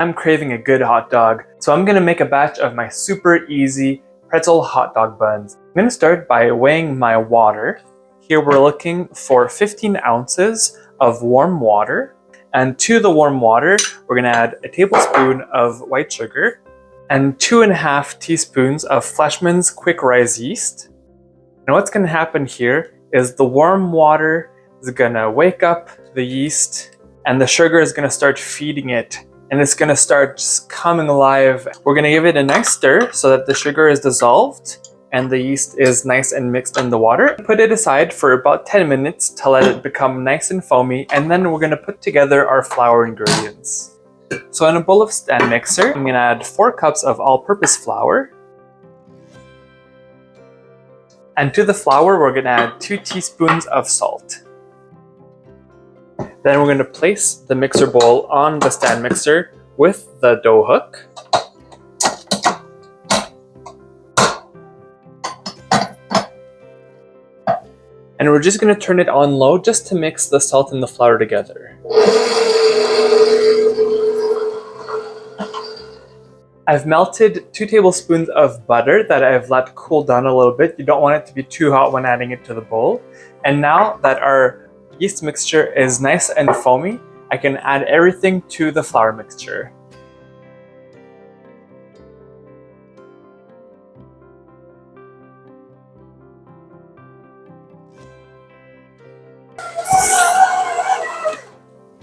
I'm craving a good hot dog, so I'm gonna make a batch of my super easy pretzel hot dog buns. I'm gonna start by weighing my water. Here we're looking for 15 ounces of warm water, and to the warm water, we're gonna add a tablespoon of white sugar and 2.5 teaspoons of Fleshman's quick rise yeast. And what's gonna happen here is the warm water is gonna wake up the yeast and the sugar is gonna start feeding it. And it's gonna start just coming alive. We're gonna give it a nice stir so that the sugar is dissolved and the yeast is nice and mixed in the water. Put it aside for about 10 minutes to let it become nice and foamy, and then we're gonna put together our flour ingredients. So in a bowl of stand mixer, I'm gonna add 4 cups of all-purpose flour. And to the flour, we're gonna add 2 teaspoons of salt. Then we're going to place the mixer bowl on the stand mixer with the dough hook. And we're just going to turn it on low just to mix the salt and the flour together. I've melted 2 tablespoons of butter that I've let cool down a little bit. You don't want it to be too hot when adding it to the bowl. And now that our yeast mixture is nice and foamy, I can add everything to the flour mixture.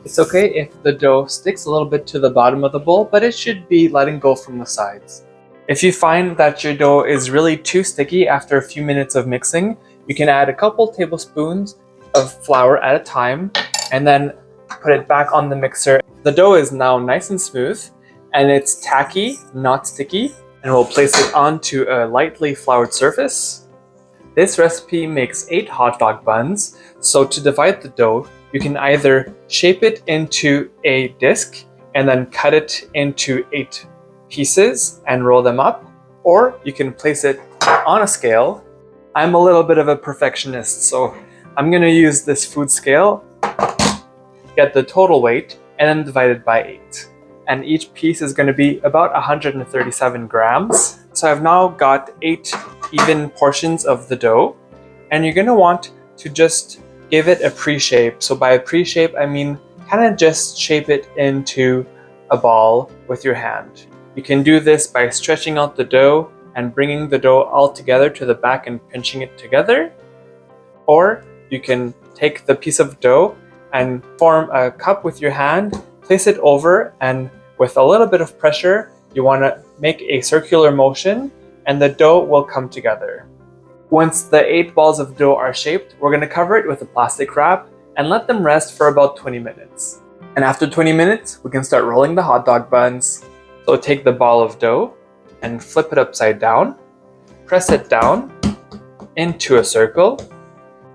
It's okay if the dough sticks a little bit to the bottom of the bowl, but it should be letting go from the sides. If you find that your dough is really too sticky after a few minutes of mixing, you can add a couple tablespoons of flour at a time and then put it back on the mixer. The dough is now nice and smooth and it's tacky, not sticky, and we'll place it onto a lightly floured surface. This recipe makes 8 hot dog buns, so to divide the dough, you can either shape it into a disc and then cut it into 8 pieces and roll them up, or you can place it on a scale. I'm a little bit of a perfectionist, so I'm going to use this food scale, get the total weight, and then divide it by 8. And each piece is going to be about 137 grams. So I've now got 8 even portions of the dough, and you're going to want to just give it a pre-shape. So by a pre-shape, I mean kind of just shape it into a ball with your hand. You can do this by stretching out the dough and bringing the dough all together to the back and pinching it together. Or you can take the piece of dough and form a cup with your hand, place it over, and with a little bit of pressure, you want to make a circular motion and the dough will come together. Once the 8 balls of dough are shaped, we're going to cover it with a plastic wrap and let them rest for about 20 minutes. And after 20 minutes, we can start rolling the hot dog buns. So take the ball of dough and flip it upside down, press it down into a circle,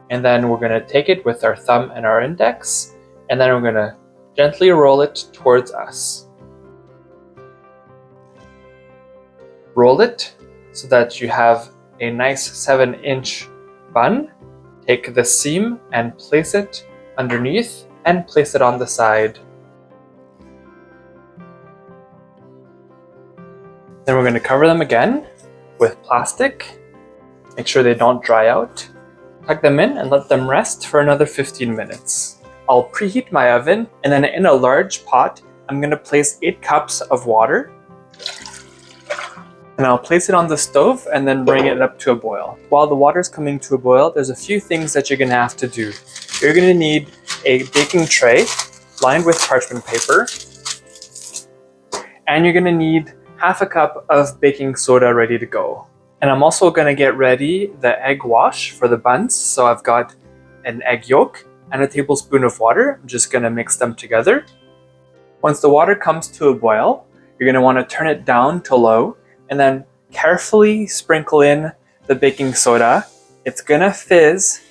and then we're going to take it with our thumb and our index, and then we're going to gently roll it towards us. Roll it so that you have a nice 7-inch bun. Take the seam and place it underneath and place it on the side. Then we're going to cover them again with plastic. Make sure they don't dry out. Tuck them in and let them rest for another 15 minutes. I'll preheat my oven, and then in a large pot, I'm going to place 8 cups of water. And I'll place it on the stove and then bring it up to a boil. While the water's coming to a boil, there's a few things that you're going to have to do. You're going to need a baking tray lined with parchment paper. And you're going to need half a cup of baking soda ready to go. And I'm also going to get ready the egg wash for the buns. So I've got an egg yolk and a tablespoon of water. I'm just going to mix them together. Once the water comes to a boil, you're going to want to turn it down to low and then carefully sprinkle in the baking soda. It's going to fizz,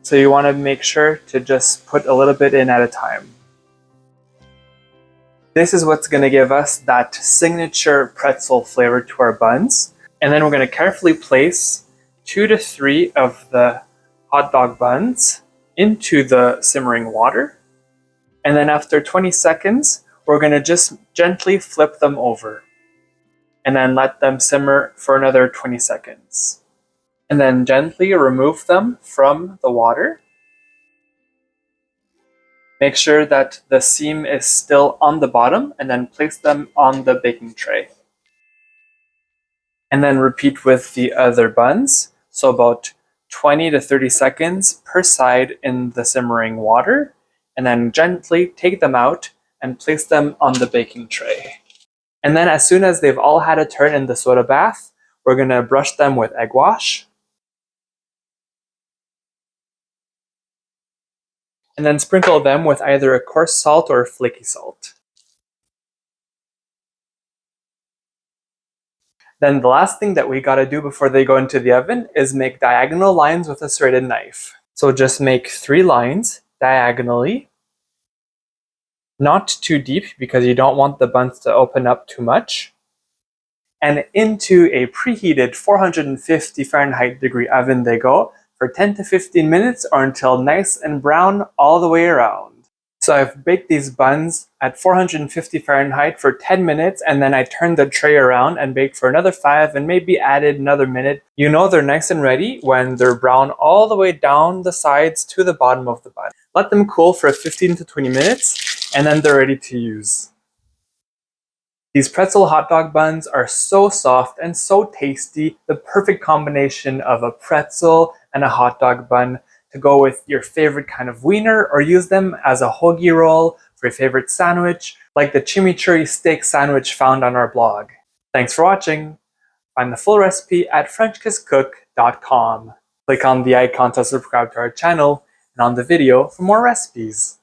so you want to make sure to just put a little bit in at a time. This is what's going to give us that signature pretzel flavor to our buns. And then we're going to carefully place 2 to 3 of the hot dog buns into the simmering water. And then after 20 seconds, we're going to just gently flip them over and then let them simmer for another 20 seconds. And then gently remove them from the water. Make sure that the seam is still on the bottom and then place them on the baking tray. And then repeat with the other buns, so about 20 to 30 seconds per side in the simmering water, and then gently take them out and place them on the baking tray. And then as soon as they've all had a turn in the soda bath, we're going to brush them with egg wash. And then sprinkle them with either a coarse salt or flaky salt. Then the last thing that we gotta do before they go into the oven is make diagonal lines with a serrated knife. So just make 3 lines diagonally, not too deep because you don't want the buns to open up too much, and into a preheated 450 Fahrenheit degree oven they go for 10 to 15 minutes or until nice and brown all the way around. So I've baked these buns at 450 Fahrenheit for 10 minutes, and then I turned the tray around and baked for another 5 and maybe added another minute. You know they're nice and ready when they're brown all the way down the sides to the bottom of the bun. Let them cool for 15 to 20 minutes, and then they're ready to use. These pretzel hot dog buns are so soft and so tasty, the perfect combination of a pretzel and a hot dog bun to go with your favorite kind of wiener, or use them as a hoagie roll for your favorite sandwich, like the chimichurri steak sandwich found on our blog. Thanks for watching! Find the full recipe at FrenchKissCook.com. Click on the icon to subscribe to our channel and on the video for more recipes.